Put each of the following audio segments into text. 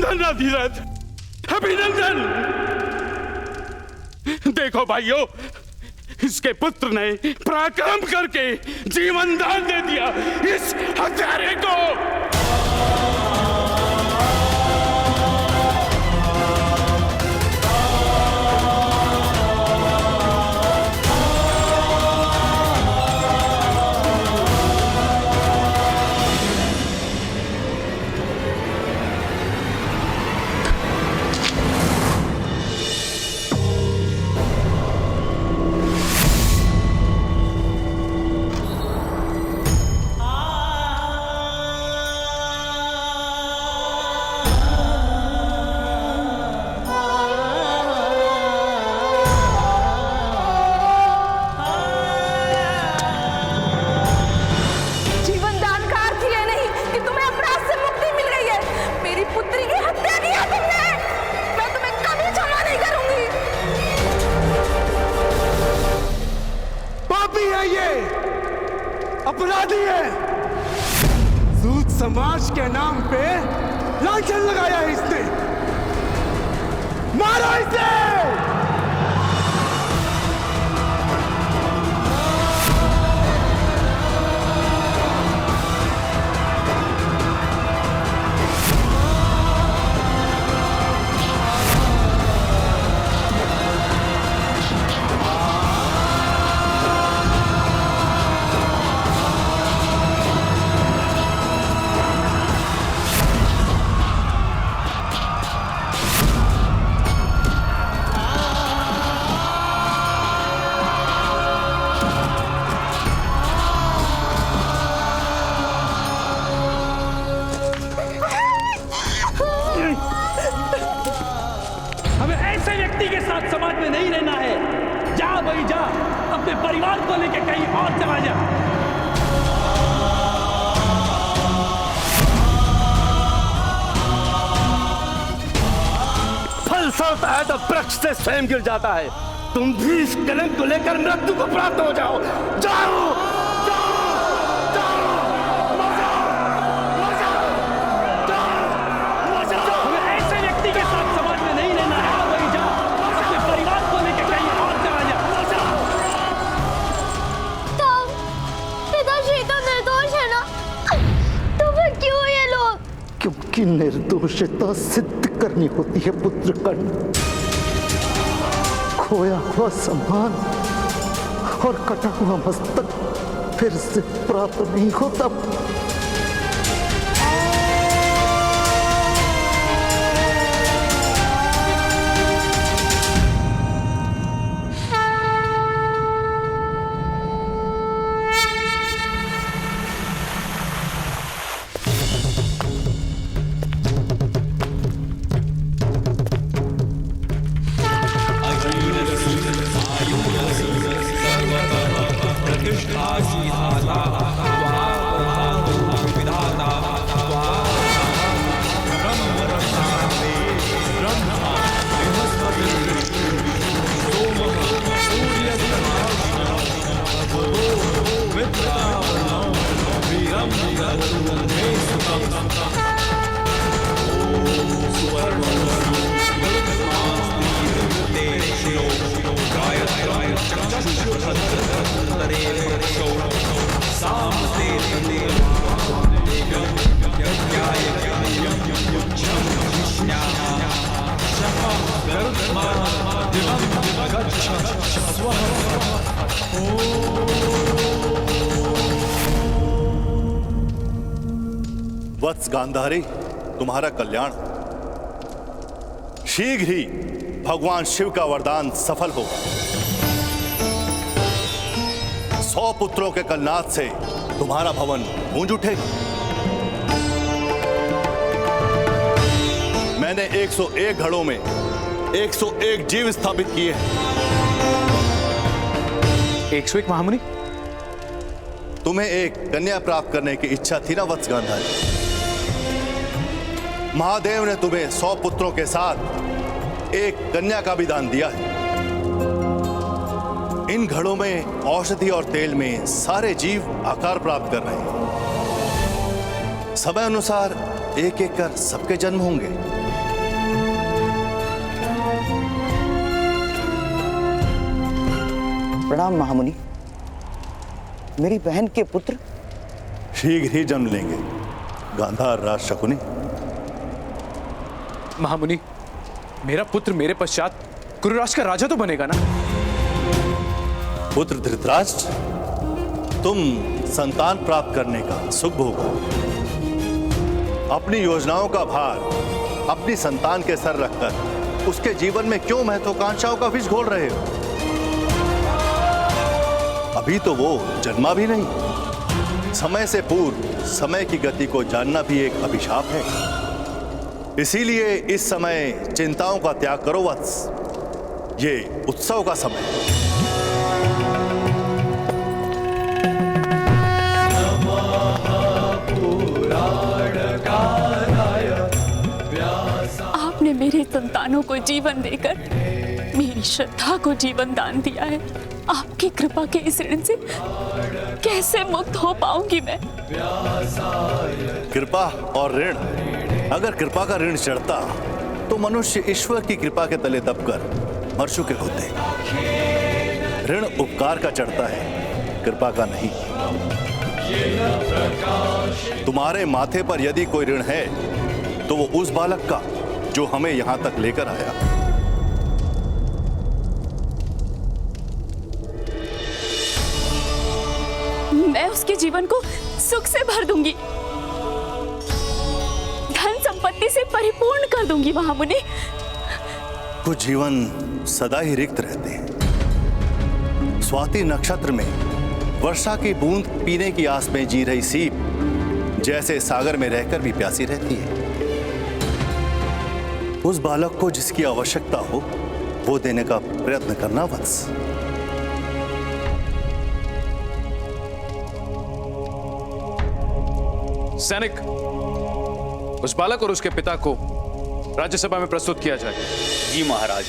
अभिनंदन अधिरथ, अभिनंदन। देखो भाइयों, इसके पुत्र ने पराक्रम करके जीवन दान दे दिया इस हत्यारे को। अपराधी है। सूद समाज के नाम पे लांछन लगाया है इसने। मारो इसे। समाज में नहीं रहना है। जा भाई जा, अपने परिवार को लेकर कहीं और चला जा। फल फलता है तो वृक्ष से स्वयं गिर जाता है। तुम भी इस कलंक को लेकर मृत्यु को प्राप्त हो जाओ। जाओ क्योंकि निर्दोषता सिद्ध करनी होती है पुत्र कर्ण। खोया हुआ सम्मान और कटा हुआ मस्तक फिर से प्राप्त नहीं होता। वत्स गांधारी, तुम्हारा कल्याण। शीघ्र ही भगवान शिव का वरदान सफल होगा। 100 पुत्रों के कलनाद से तुम्हारा भवन गूंज उठेगा। मैंने 101 घड़ों में 101 जीव स्थापित किए हैं। 101 महामुनि? तुम्हें एक कन्या प्राप्त करने की इच्छा थी ना वत्स गांधारी? महादेव ने तुम्हें 100 पुत्रों के साथ एक कन्या का भी दान दिया है। इन घड़ों में औषधि और तेल में सारे जीव आकार प्राप्त कर रहे हैं। समय अनुसार एक एक कर सबके जन्म होंगे। प्रणाम महामुनि। मेरी बहन के पुत्र शीघ्र ही जन्म लेंगे गांधार राज शकुनी। महामुनि, मेरा पुत्र मेरे पश्चात कुरुराष्ट्र का राजा तो बनेगा ना? पुत्र धृतराष्ट्र, तुम संतान प्राप्त करने का सुख भोगो। अपनी योजनाओं का भार अपनी संतान के सर रखकर उसके जीवन में क्यों महत्वाकांक्षाओं का विष घोल रहे हो? अभी तो वो जन्मा भी नहीं। समय से पूर्व समय की गति को जानना भी एक अभिशाप है। इसीलिए इस समय चिंताओं का त्याग करो वत्स। ये उत्सव का समय है। आपने मेरे संतानों को जीवन देकर मेरी श्रद्धा को जीवन दान दिया है। आपकी कृपा के इस ऋण से कैसे मुक्त हो पाऊंगी मैं? कृपा और ऋण, अगर कृपा का ऋण चढ़ता तो मनुष्य ईश्वर की कृपा के तले दबकर मर चुके होते। ऋण उपकार का चढ़ता है, कृपा का नहीं। तुम्हारे माथे पर यदि कोई ऋण है तो वो उस बालक का जो हमें यहां तक लेकर आया। मैं उसके जीवन को सुख से भर दूंगी, धन संपत्ति से परिपूर्ण कर दूंगी महामुनि। कुछ जीवन सदा ही रिक्त रहते हैं। स्वाति नक्षत्र में वर्षा की बूंद पीने की आस में जी रही सीप जैसे सागर में रहकर भी प्यासी रहती है। उस बालक को जिसकी आवश्यकता हो वो देने का प्रयत्न करना वत्स। सैनिक, उस बालक और उसके पिता को राज्यसभा में प्रस्तुत किया जाए। जी महाराज।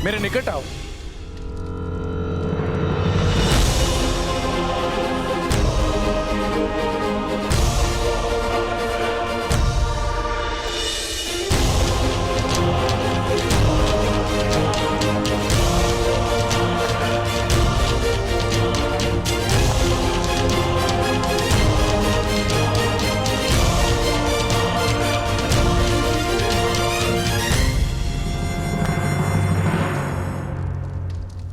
मेरे निकट आओ।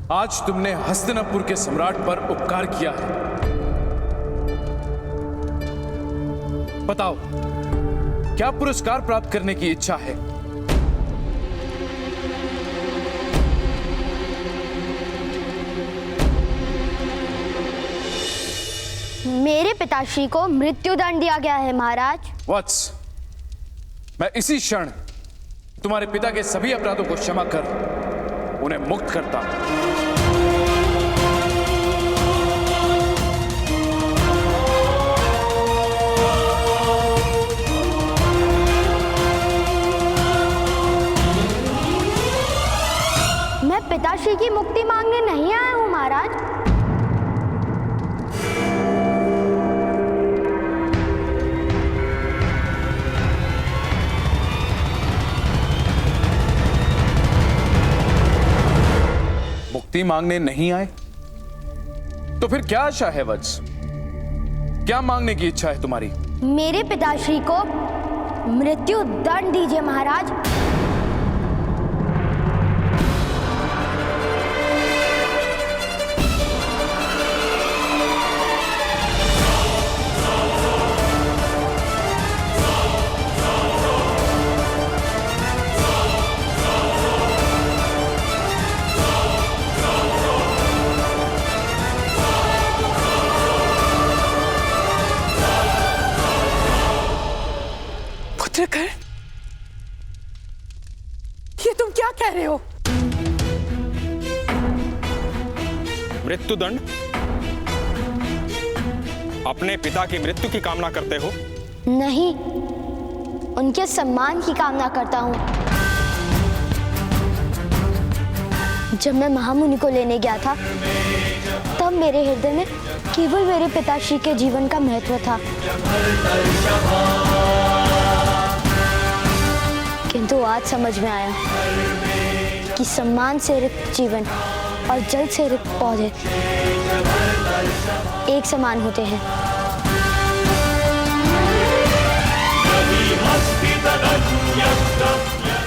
आज तुमने हस्तिनापुर के सम्राट पर उपकार किया है। बताओ, क्या पुरस्कार प्राप्त करने की इच्छा है? मेरे पिताश्री को मृत्युदंड दिया गया है महाराज। वत्स, मैं इसी क्षण तुम्हारे पिता के सभी अपराधों को क्षमा कर उन्हें मुक्त करता हूं। मैं पिताश्री की मुक्ति मांगने नहीं आया हूं महाराज। मुक्ति मांगने नहीं आए तो फिर क्या आशा है वत्स? क्या मांगने की इच्छा है तुम्हारी? मेरे पिताश्री को मृत्यु दंड दीजिए महाराज। पुत्रकर्ण, ये तुम क्या कह रहे हो? मृत्युदंड? अपने पिता की मृत्यु की कामना करते हो? नहीं, उनके सम्मान की कामना करता हूँ। जब मैं महामुनि को लेने गया था, तब मेरे हृदय में केवल मेरे पिताश्री के जीवन का महत्व था, किंतु आज समझ में आया कि सम्मान से रिक्त जीवन और जल से रिक्त पौधे एक समान होते हैं।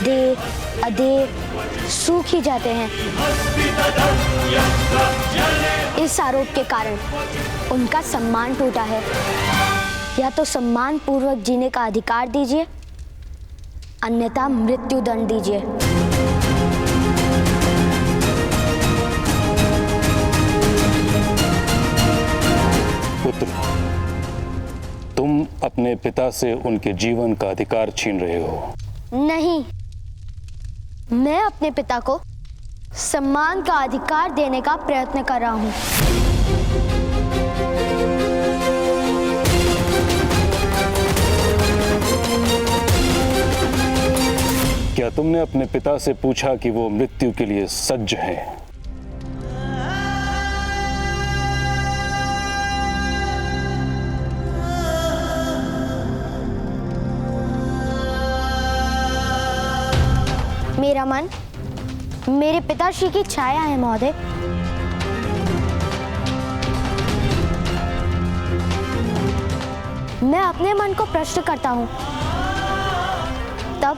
देव अदेव सूख ही जाते हैं। इस आरोप के कारण उनका सम्मान टूटा है। या तो सम्मान पूर्वक जीने का अधिकार दीजिए, अन्यथा मृत्यु दंड दीजिए। पुत्र, तुम अपने पिता से उनके जीवन का अधिकार छीन रहे हो। नहीं, मैं अपने पिता को सम्मान का अधिकार देने का प्रयत्न कर रहा हूं। क्या तुमने अपने पिता से पूछा कि वो मृत्यु के लिए सज्ज हैं? मेरा मन मेरे पिताश्री की छाया है महोदय। मैं अपने मन को प्रश्न करता हूं, तब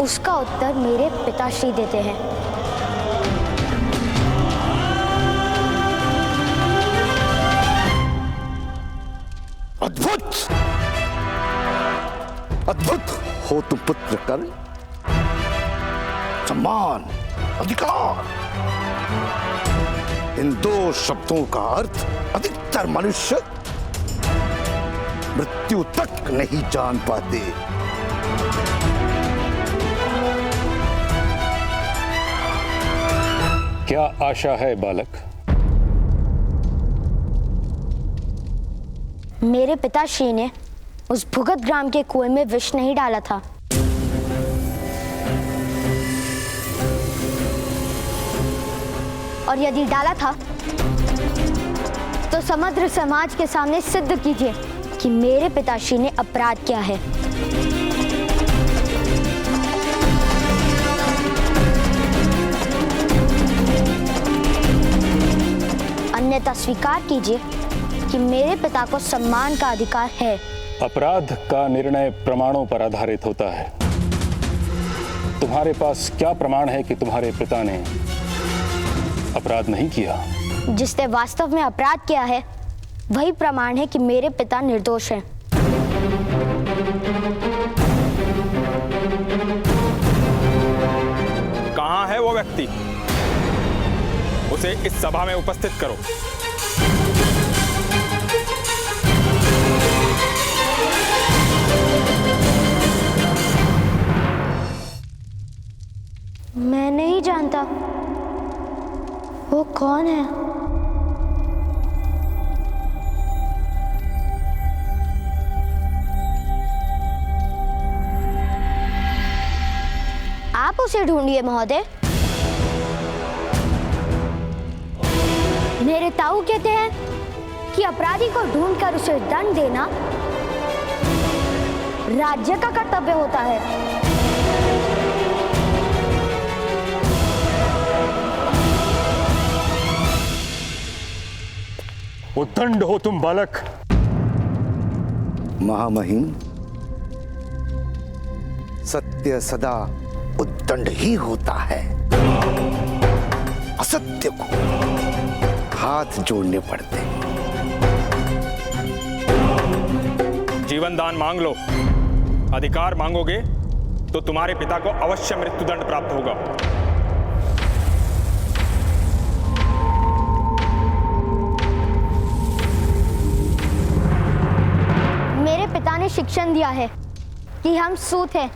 उसका उत्तर मेरे पिताश्री देते हैं। अद्भुत, अद्भुत हो तुम पुत्रकर्ण। सम्मान, अधिकार, इन दो शब्दों का अर्थ अधिकतर मनुष्य मृत्यु तक नहीं जान पाते। क्या आशा है बालक? मेरे पिताश्री ने उस भुगत ग्राम के कुएं में विष नहीं डाला था। और यदि डाला था तो समग्र समाज के सामने सिद्ध कीजिए कि मेरे पिताश्री ने अपराध किया है। अन्यथा स्वीकार कीजिए कि मेरे पिता को सम्मान का अधिकार है। अपराध का निर्णय प्रमाणों पर आधारित होता है। तुम्हारे पास क्या प्रमाण है कि तुम्हारे पिता ने अपराध नहीं किया? जिसने वास्तव में अपराध किया है वही प्रमाण है कि मेरे पिता निर्दोष हैं। कहां है वो व्यक्ति? उसे इस सभा में उपस्थित करो। मैं नहीं जानता वो कौन है। आप उसे ढूंढिए महोदय। मेरे ताऊ कहते हैं कि अपराधी को ढूंढकर उसे दंड देना राज्य का कर्तव्य होता है। उद्दंड हो तुम बालक। महामहिम, सत्य सदा उद्दंड ही होता है। असत्य को हाथ जोड़ने पड़ते हैं। जीवन दान मांग लो। अधिकार मांगोगे तो तुम्हारे पिता को अवश्य मृत्युदंड प्राप्त होगा। मेरे पिता ने शिक्षण दिया है कि हम सूत हैं,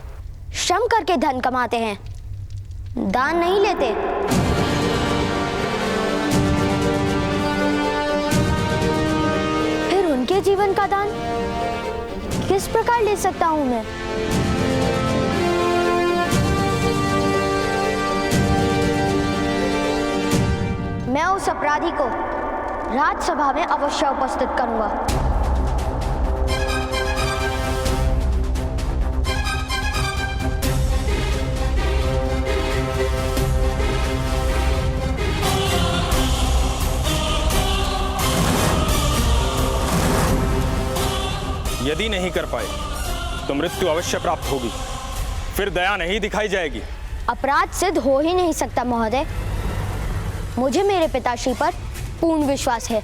श्रम करके धन कमाते हैं, दान नहीं लेते। फिर उनके जीवन का दान किस प्रकार ले सकता हूं मैं? मैं उस अपराधी को राज्यसभा में अवश्य उपस्थित करूंगा। यदि नहीं कर पाए तो मृत्यु अवश्य प्राप्त होगी, फिर दया नहीं दिखाई जाएगी। अपराध सिद्ध हो ही नहीं सकता महोदय। मुझे मेरे पिताश्री पर पूर्ण विश्वास है।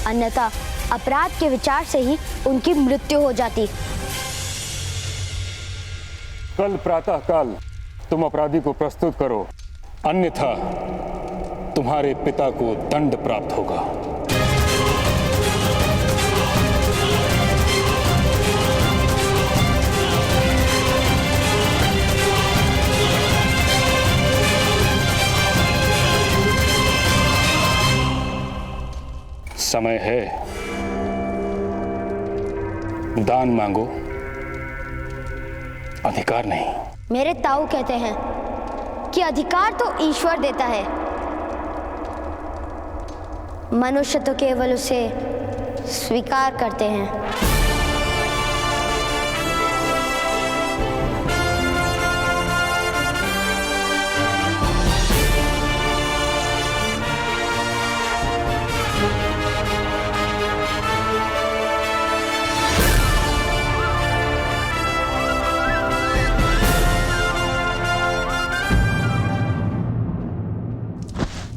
अन्यथा अपराध के विचार से ही उनकी मृत्यु हो जाती। कल प्रातः काल तुम अपराधी को प्रस्तुत करो, अन्यथा तुम्हारे पिता को दंड प्राप्त होगा। समय है, दान मांगो, अधिकार नहीं। मेरे ताऊ कहते हैं कि अधिकार तो ईश्वर देता है, मनुष्य तो केवल उसे स्वीकार करते हैं।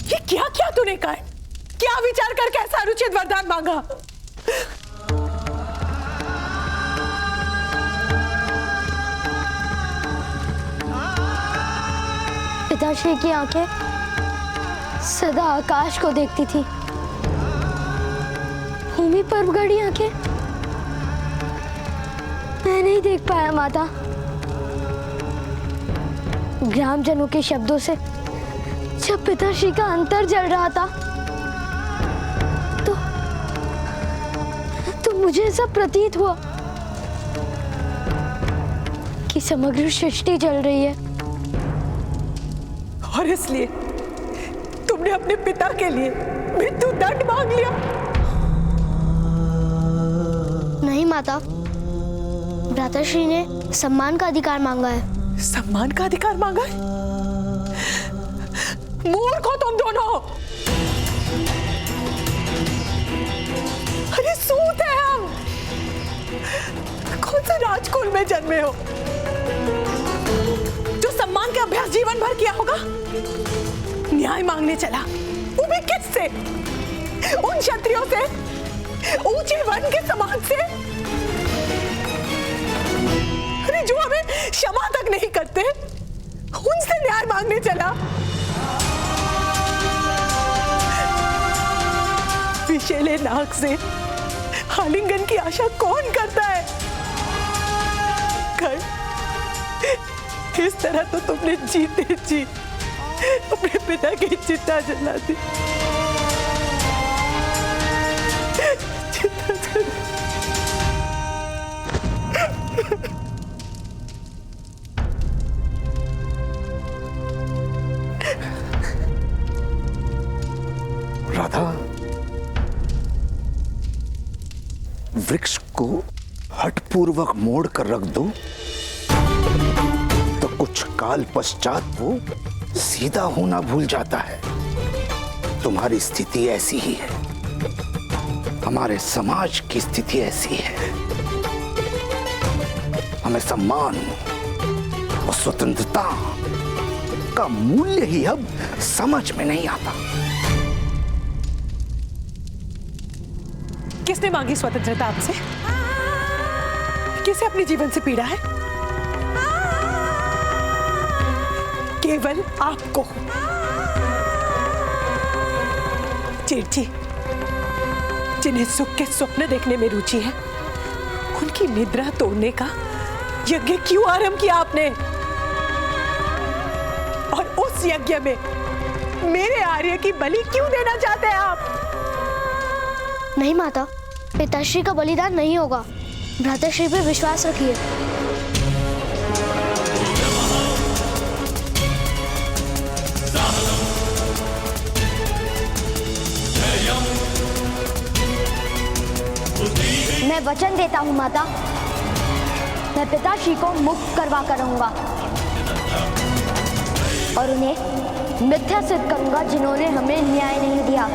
ये क्या क्या तूने कहा? क्या विचार करके ऐसा अनुचित वरदान मांगा? पिताश्री की आंखें सदा आकाश को देखती थी, भूमि पर गड़ी आंखें मैं नहीं देख पाया माता। ग्रामजनों के शब्दों से जब पिताश्री का अंतर जल रहा था तो मुझे ऐसा प्रतीत हुआ कि समग्र सृष्टि जल रही है। और इसलिए तुमने अपने पिता के लिए मृत्यु दंड मांग लिया? नहीं माता, भ्राताश्री ने सम्मान का अधिकार मांगा है। सम्मान का अधिकार मांगा है? मूर्ख हो तुम दोनों। अरे सूत है हम, कौन से राजकुल में जन्मे हो जो सम्मान के अभ्यास जीवन भर किया होगा? न्याय मांगने चला, वो भी किससे? उन क्षत्रियों से, ऊंचे वर्ण के समाज से, अरे जो हमें क्षमा तक नहीं करते, उनसे न्याय मांगने चला। विषैले नाक से आलिंगन की आशा कौन करता है? कर इस तरह तो तुमने जीते जी अपने पिता की चिता जला दी। राधा, वृक्ष को हठपूर्वक मोड़ कर रख दो तो कुछ काल पश्चात वो सीधा होना भूल जाता है। तुम्हारी स्थिति ऐसी ही है। हमारे समाज की स्थिति ऐसी है, हमें सम्मान और स्वतंत्रता का मूल्य ही अब समझ में नहीं आता। किसने मांगी स्वतंत्रता आपसे? किसे अपने जीवन से पीड़ा है? केवल आपको। जेठ जी, जिन्हें सुख के स्वप्न देखने में रुचि है, उनकी निद्रा तोड़ने का यज्ञ क्यों आरंभ किया आपने? और उस यज्ञ में मेरे आर्य की बलि क्यों देना चाहते हैं आप? नहीं माता, पिताश्री का बलिदान नहीं होगा। भ्राताश्री पे विश्वास रखिए। मैं वचन देता हूँ माता, मैं पिताश्री को मुक्त करवा कर रहूंगा और उन्हें मिथ्या सिद्ध करूंगा जिन्होंने हमें न्याय नहीं दिया।